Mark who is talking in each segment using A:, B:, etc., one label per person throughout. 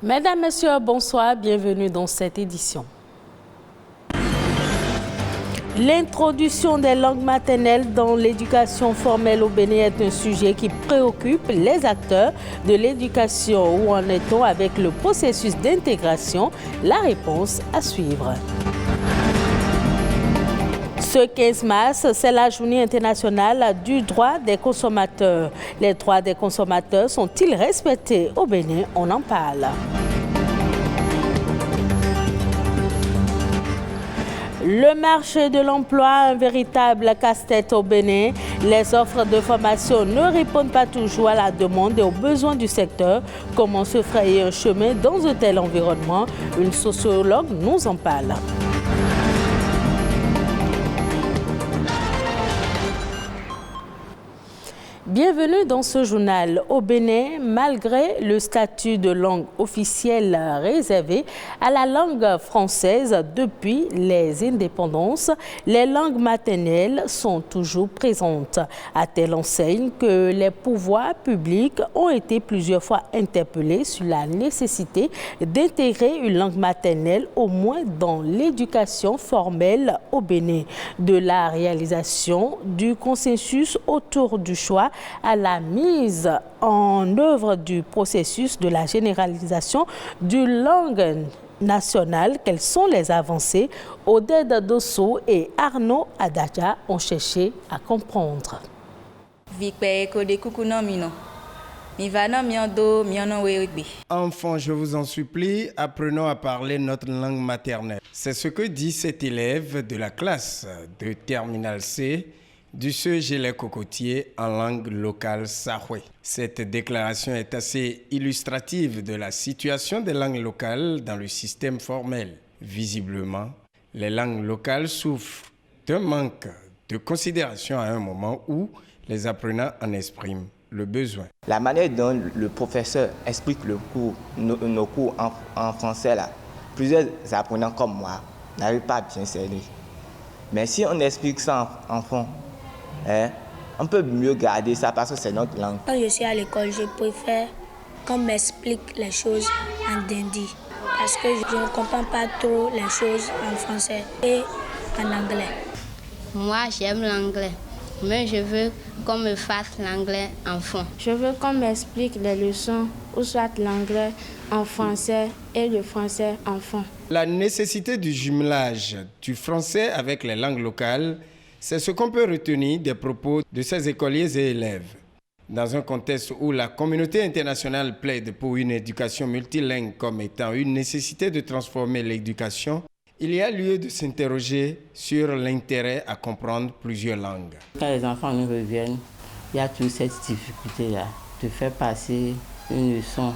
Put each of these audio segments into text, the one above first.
A: Mesdames, Messieurs, bonsoir, bienvenue dans cette édition. L'introduction des langues maternelles dans l'éducation formelle au Bénin est un sujet qui préoccupe les acteurs de l'éducation. Où en est-on avec le processus d'intégration? La réponse à suivre. Ce 15 mars, c'est la journée internationale du droit des consommateurs. Les droits des consommateurs sont-ils respectés au Bénin? On en parle. Le marché de l'emploi, un véritable casse-tête au Bénin. Les offres de formation ne répondent pas toujours à la demande et aux besoins du secteur. Comment se frayer un chemin dans un tel environnement? Une sociologue nous en parle. Bienvenue dans ce journal. Au Bénin, malgré le statut de langue officielle réservé à la langue française depuis les indépendances, les langues maternelles sont toujours présentes. À telle enseigne que les pouvoirs publics ont été plusieurs fois interpellés sur la nécessité d'intégrer une langue maternelle au moins dans l'éducation formelle au Bénin. De la réalisation du consensus autour du choix à la mise en œuvre du processus de la généralisation du langue nationale. Quelles sont les avancées? Oded Dosso et Arnaud Adadja ont cherché à comprendre.
B: Enfants, je vous en supplie, apprenons à parler notre langue maternelle. C'est ce que dit cet élève de la classe de Terminal C du CEG Les Cocotiers en langue locale sahoué. Cette déclaration est assez illustrative de la situation des langues locales dans le système formel. Visiblement, les langues locales souffrent d'un manque de considération à un moment où les apprenants en expriment le besoin.
C: La manière dont le professeur explique nos cours en français, là, plusieurs apprenants comme moi n'arrivent pas à bien cerner. Mais si on explique ça en fond, on peut mieux garder ça parce que c'est notre langue.
D: Quand je suis à l'école, je préfère qu'on m'explique les choses en dindi parce que je ne comprends pas trop les choses en français et en anglais.
E: Moi, j'aime l'anglais, mais je veux qu'on me fasse l'anglais en fond.
F: Je veux qu'on m'explique les leçons, ou soit l'anglais en français et le français en fond.
B: La nécessité du jumelage du français avec les langues locales, c'est ce qu'on peut retenir des propos de ces écoliers et élèves. Dans un contexte où la communauté internationale plaide pour une éducation multilingue comme étant une nécessité de transformer l'éducation, il y a lieu de s'interroger sur l'intérêt à comprendre plusieurs langues.
G: Quand les enfants nous reviennent, il y a toute cette difficulté-là de faire passer une leçon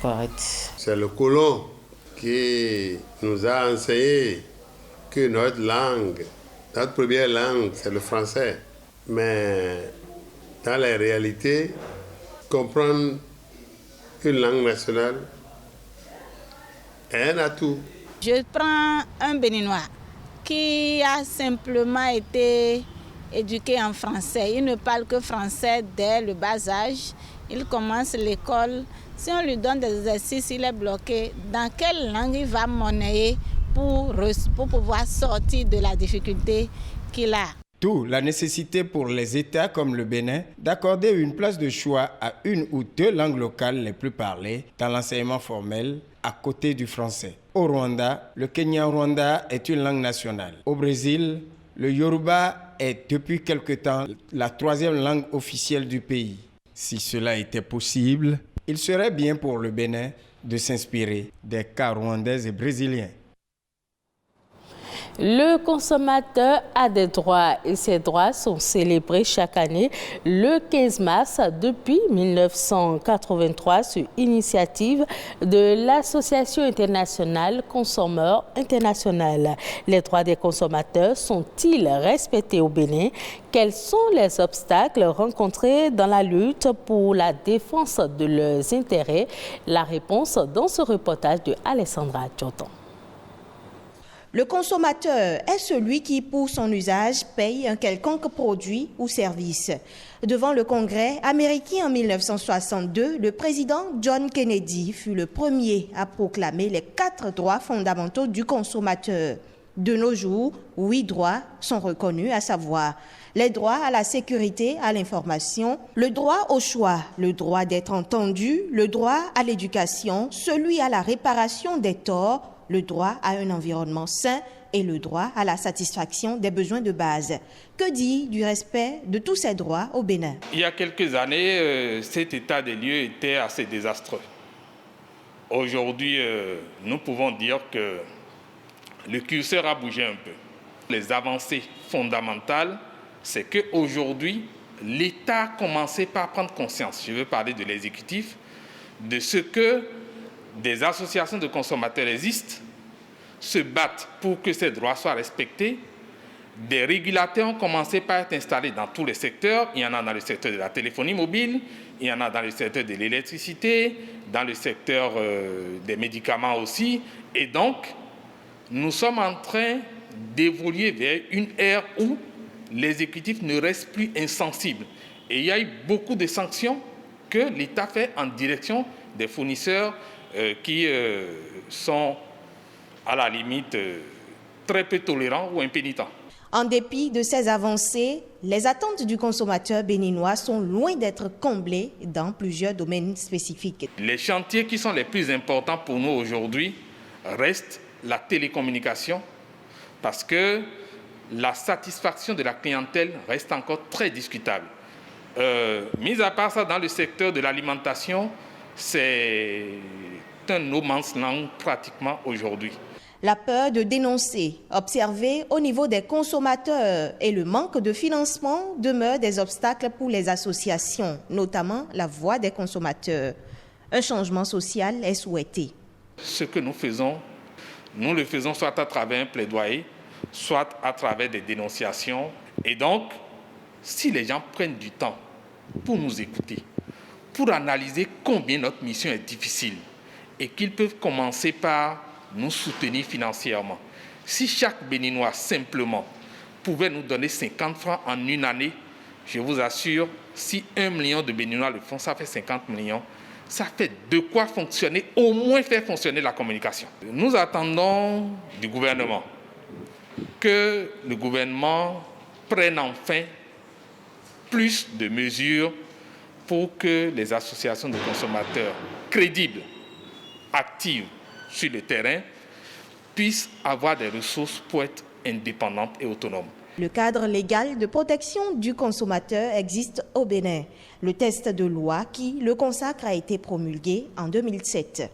G: correcte.
H: C'est le colon qui nous a enseigné que notre langue, notre première langue, c'est le français. Mais dans la réalité, comprendre une langue nationale est un atout.
I: Je prends un Béninois qui a simplement été éduqué en français. Il ne parle que français dès le bas âge. Il commence l'école. Si on lui donne des exercices, il est bloqué. Dans quelle langue il va monnayer pour pouvoir sortir de la difficulté qu'il a?
B: D'où la nécessité pour les États comme le Bénin d'accorder une place de choix à une ou deux langues locales les plus parlées dans l'enseignement formel à côté du français. Au Rwanda, le Kenya-Rwanda est une langue nationale. Au Brésil, le Yoruba est depuis quelque temps la troisième langue officielle du pays. Si cela était possible, il serait bien pour le Bénin de s'inspirer des cas rwandais et brésiliens.
A: Le consommateur a des droits et ces droits sont célébrés chaque année le 15 mars depuis 1983 sur initiative de l'Association internationale Consommateurs International. Les droits des consommateurs sont-ils respectés au Bénin? Quels sont les obstacles rencontrés dans la lutte pour la défense de leurs intérêts? La réponse dans ce reportage de Alessandra Djoton.
J: Le consommateur est celui qui, pour son usage, paye un quelconque produit ou service. Devant le Congrès américain en 1962, le président John Kennedy fut le premier à proclamer les 4 droits fondamentaux du consommateur. De nos jours, 8 droits sont reconnus, à savoir les droits à la sécurité, à l'information, le droit au choix, le droit d'être entendu, le droit à l'éducation, celui à la réparation des torts, le droit à un environnement sain et le droit à la satisfaction des besoins de base. Que dire du respect de tous ces droits au Bénin?
K: Il y a quelques années, cet état des lieux était assez désastreux. Aujourd'hui, nous pouvons dire que le curseur a bougé un peu. Les avancées fondamentales, c'est qu'aujourd'hui, l'État a commencé par prendre conscience, je veux parler de l'exécutif, de ce que des associations de consommateurs existent, se battent pour que ces droits soient respectés. Des régulateurs ont commencé par être installés dans tous les secteurs. Il y en a dans le secteur de la téléphonie mobile, il y en a dans le secteur de l'électricité, dans le secteur des médicaments aussi. Et donc, nous sommes en train d'évoluer vers une ère où l'exécutif ne reste plus insensible. Et il y a eu beaucoup de sanctions que l'État fait en direction des fournisseurs qui sont à la limite très peu tolérants ou impénitents.
J: En dépit de ces avancées, les attentes du consommateur béninois sont loin d'être comblées dans plusieurs domaines spécifiques.
K: Les chantiers qui sont les plus importants pour nous aujourd'hui restent la télécommunication, parce que la satisfaction de la clientèle reste encore très discutable. Mis à part ça, dans le secteur de l'alimentation, c'est un no man's land pratiquement aujourd'hui.
J: La peur de dénoncer, observée au niveau des consommateurs, et le manque de financement demeurent des obstacles pour les associations, notamment la voix des consommateurs. Un changement social est souhaité.
K: Ce que nous faisons, nous le faisons soit à travers un plaidoyer, soit à travers des dénonciations. Et donc, si les gens prennent du temps pour nous écouter, pour analyser combien notre mission est difficile, et qu'ils peuvent commencer par nous soutenir financièrement. Si chaque Béninois, simplement, pouvait nous donner 50 francs en une année, je vous assure, si 1 million de Béninois le font, ça fait 50 millions. Ça fait de quoi fonctionner, au moins faire fonctionner la communication. Nous attendons du gouvernement que le gouvernement prenne enfin plus de mesures pour que les associations de consommateurs crédibles, actives sur le terrain, puissent avoir des ressources pour être indépendantes et autonomes.
J: Le cadre légal de protection du consommateur existe au Bénin. Le texte de loi qui le consacre a été promulgué en 2007.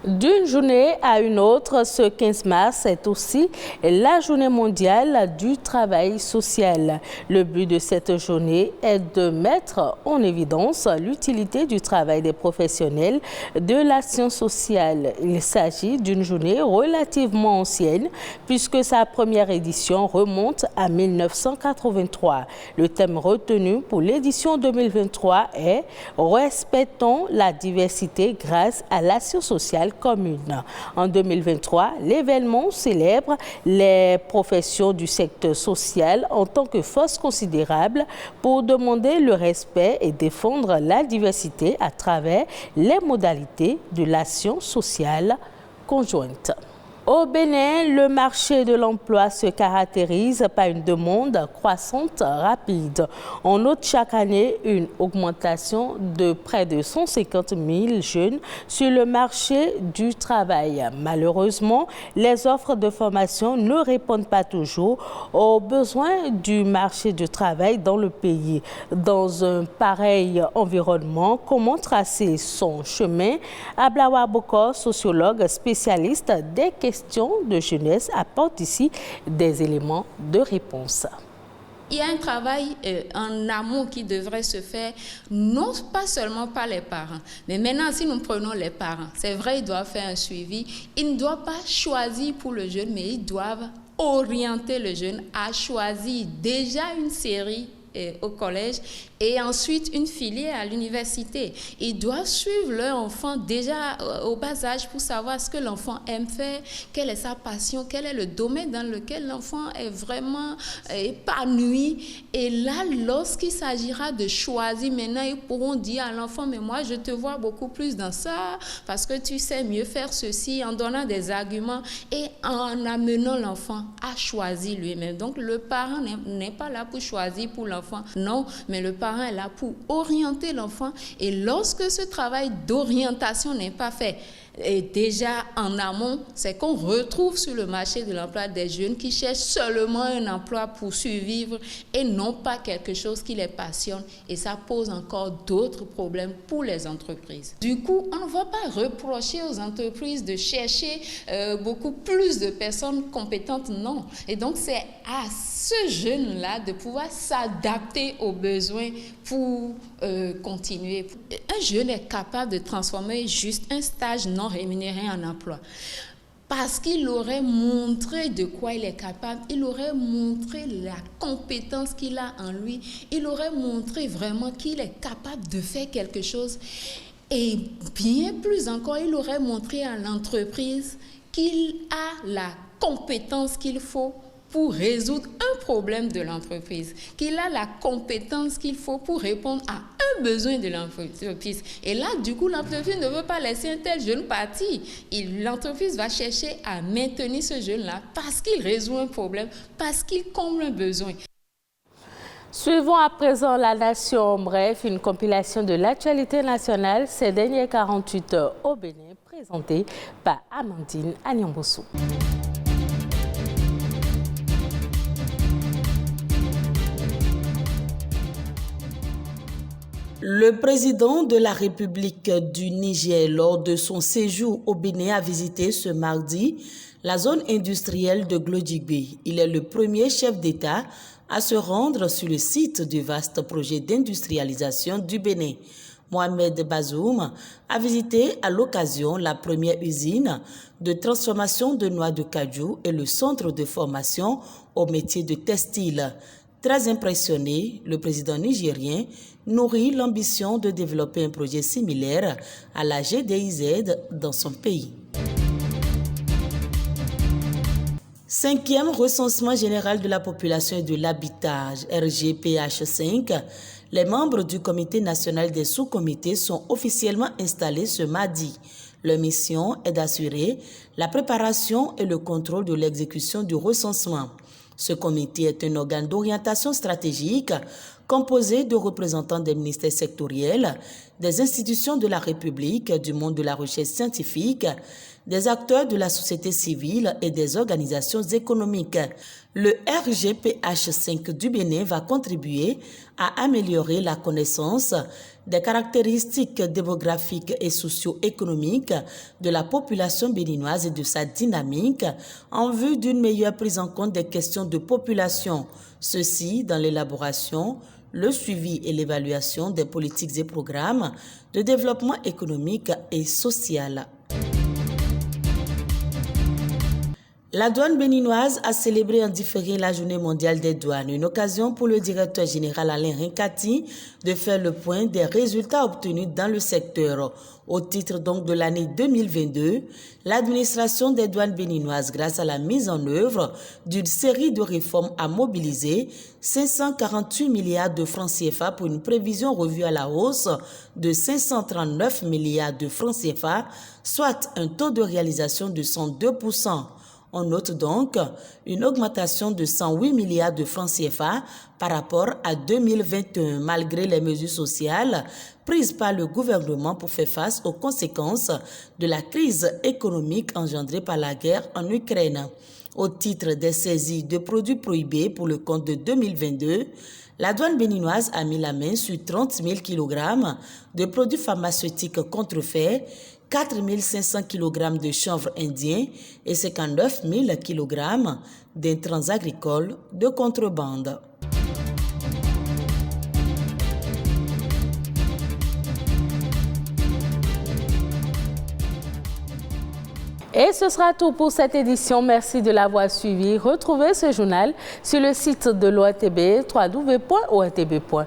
A: D'une journée à une autre, ce 15 mars est aussi la journée mondiale du travail social. Le but de cette journée est de mettre en évidence l'utilité du travail des professionnels de l'action sociale. Il s'agit d'une journée relativement ancienne puisque sa première édition remonte à 1983. Le thème retenu pour l'édition 2023 est « Respectons la diversité grâce à l'action sociale commune ». En 2023, l'événement célèbre les professions du secteur social en tant que force considérable pour demander le respect et défendre la diversité à travers les modalités de l'action sociale conjointe. Au Bénin, le marché de l'emploi se caractérise par une demande croissante rapide. On note chaque année une augmentation de près de 150 000 jeunes sur le marché du travail. Malheureusement, les offres de formation ne répondent pas toujours aux besoins du marché du travail dans le pays. Dans un pareil environnement, comment tracer son chemin? Ablawa Bokor, sociologue spécialiste des questions de jeunesse, apporte ici des éléments de réponse.
L: Il y a un travail en amont qui devrait se faire, non pas seulement par les parents, mais maintenant si nous prenons les parents, c'est vrai, ils doivent faire un suivi, ils ne doivent pas choisir pour le jeune, mais ils doivent orienter le jeune à choisir déjà une série au collège et ensuite une filière à l'université. Ils doivent suivre leur enfant déjà au bas âge pour savoir ce que l'enfant aime faire, quelle est sa passion, quel est le domaine dans lequel l'enfant est vraiment épanoui. Et là, lorsqu'il s'agira de choisir, maintenant, ils pourront dire à l'enfant, mais moi, je te vois beaucoup plus dans ça, parce que tu sais mieux faire ceci, en donnant des arguments et en amenant l'enfant à choisir lui-même. Donc, le parent n'est pas là pour choisir pour l'enfant, non, mais le parent est là pour orienter l'enfant. Et lorsque ce travail d'orientation n'est pas fait, et déjà en amont, c'est qu'on retrouve sur le marché de l'emploi des jeunes qui cherchent seulement un emploi pour survivre et non pas quelque chose qui les passionne. Et ça pose encore d'autres problèmes pour les entreprises. Du coup, on ne va pas reprocher aux entreprises de chercher beaucoup plus de personnes compétentes, non. Et donc, c'est à ce jeune-là de pouvoir s'adapter aux besoins pour continuer. Un jeune est capable de transformer juste un stage non rémunéré en emploi. Parce qu'il aurait montré de quoi il est capable, il aurait montré la compétence qu'il a en lui, il aurait montré vraiment qu'il est capable de faire quelque chose. Et bien plus encore, il aurait montré à l'entreprise qu'il a la compétence qu'il faut pour résoudre un problème de l'entreprise, qu'il a la compétence qu'il faut pour répondre à un besoin de l'entreprise. Et là, du coup, l'entreprise ne veut pas laisser un tel jeune partir. L'entreprise va chercher à maintenir ce jeune-là parce qu'il résout un problème, parce qu'il comble un besoin.
A: Suivons à présent La Nation, bref, une compilation de l'actualité nationale ces dernières 48 heures au Bénin, présentée par Amandine Agnambossou.
M: Le président de la République du Niger, lors de son séjour au Bénin, a visité ce mardi la zone industrielle de Glodjigbe. Il est le premier chef d'État à se rendre sur le site du vaste projet d'industrialisation du Bénin. Mohamed Bazoum a visité à l'occasion la première usine de transformation de noix de cajou et le centre de formation au métier de textile. Très impressionné, le président nigérien nourrit l'ambition de développer un projet similaire à la GDIZ dans son pays. 5e recensement général de la population et de l'habitat, RGPH5, les membres du Comité national des sous-comités sont officiellement installés ce mardi. Leur mission est d'assurer la préparation et le contrôle de l'exécution du recensement. Ce comité est un organe d'orientation stratégique composé de représentants des ministères sectoriels, des institutions de la République, du monde de la recherche scientifique, des acteurs de la société civile et des organisations économiques. Le RGPH5 du Bénin va contribuer à améliorer la connaissance des caractéristiques démographiques et socio-économiques de la population béninoise et de sa dynamique en vue d'une meilleure prise en compte des questions de population, ceci dans l'élaboration, le suivi et l'évaluation des politiques et programmes de développement économique et social. La douane béninoise a célébré en différé la journée mondiale des douanes, une occasion pour le directeur général Alain Rincati de faire le point des résultats obtenus dans le secteur. Au titre donc de l'année 2022, l'administration des douanes béninoises, grâce à la mise en œuvre d'une série de réformes, a mobilisé 548 milliards de francs CFA pour une prévision revue à la hausse de 539 milliards de francs CFA, soit un taux de réalisation de 102%. On note donc une augmentation de 108 milliards de francs CFA par rapport à 2021, malgré les mesures sociales prises par le gouvernement pour faire face aux conséquences de la crise économique engendrée par la guerre en Ukraine. Au titre des saisies de produits prohibés pour le compte de 2022, la douane béninoise a mis la main sur 30 000 kg de produits pharmaceutiques contrefaits, 4 500 kg de chanvre indien et 59 000 kg d'intrants agricoles de contrebande.
A: Et ce sera tout pour cette édition. Merci de l'avoir suivi. Retrouvez ce journal sur le site de l'OATB, www.oatb.bj.